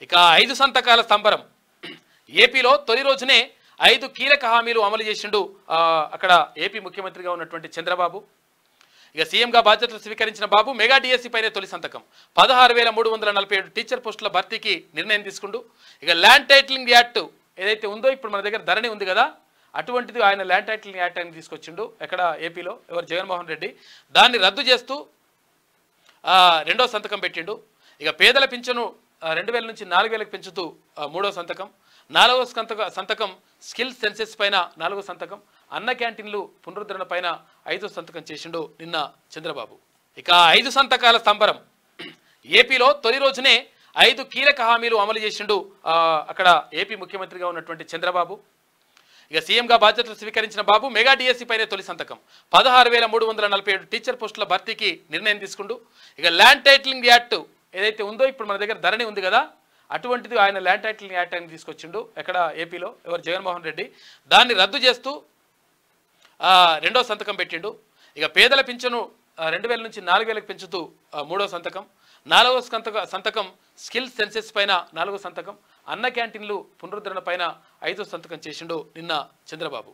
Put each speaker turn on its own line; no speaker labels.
ఇక 5 సంతకాల సంబరం. ఏపీలో తొలి రోజునే 5 కీలక హామీలు అమలు చేసిండు అక్కడ ఏపీ ముఖ్యమంత్రిగా ఉన్నటువంటి చంద్రబాబు. ఇక సీఎంగా బాధ్యతలు స్వీకరించిన బాబు మెగా డిఎస్సి పైనే తొలి సంతకం. 16,347 టీచర్ పోస్టుల భర్తీకి నిర్ణయం తీసుకుంటూ ఇక ల్యాండ్ టైటిలింగ్ యాక్ట్ ఏదైతే ఉందో ఇప్పుడు మన దగ్గర ధరణి ఉంది కదా, అటువంటిది ఆయన ల్యాండ్ టైటిలింగ్ యాక్ట్ అని తీసుకొచ్చిండు. ఎక్కడ ఏపీలో ఎవరు జగన్మోహన్ రెడ్డి దాన్ని రద్దు చేస్తూ రెండో సంతకం పెట్టిండు. ఇక పేదల పింఛను 2,000 నుంచి 4,000కి పెంచుతూ మూడో సంతకం. 4వ సంతకం స్కిల్ సెన్సెస్ పైన 4వ సంతకం. అన్న క్యాంటీన్లు పునరుద్ధరణ పైన 5వ సంతకం చేసిండు నిన్న చంద్రబాబు. ఇక 5 సంతకాల సంబరం. ఏపీలో తొలి రోజునే 5 కీలక హామీలు అమలు చేసిండు అక్కడ ఏపీ ముఖ్యమంత్రిగా ఉన్నటువంటి చంద్రబాబు. ఇక సీఎంగా బాధ్యతలు స్వీకరించిన బాబు మెగా డిఎస్సి పైనే తొలి సంతకం. 16,347 టీచర్ పోస్టుల భర్తీకి నిర్ణయం తీసుకుంటూ ఇక ల్యాండ్ టైటిలింగ్ యాక్ట్ ఏదైతే ఉందో ఇప్పుడు మన దగ్గర ధరణి ఉంది కదా, అటువంటిది ఆయన ల్యాండ్ టైటిలింగ్ యాక్ట్ అని తీసుకొచ్చిండు. ఎక్కడ ఏపీలో ఎవరు జగన్మోహన్ రెడ్డి దాన్ని రద్దు చేస్తూ రెండో సంతకం పెట్టిండు. ఇక పేదల పింఛను 2,000 నుంచి 4,000కి పెంచుతూ మూడో సంతకం. 4వ సంతకం స్కిల్ సెన్సెస్ పైన 4వ సంతకం. అన్న క్యాంటీన్లు పునరుద్ధరణ పైన 5వ సంతకం చేసిండు నిన్న చంద్రబాబు.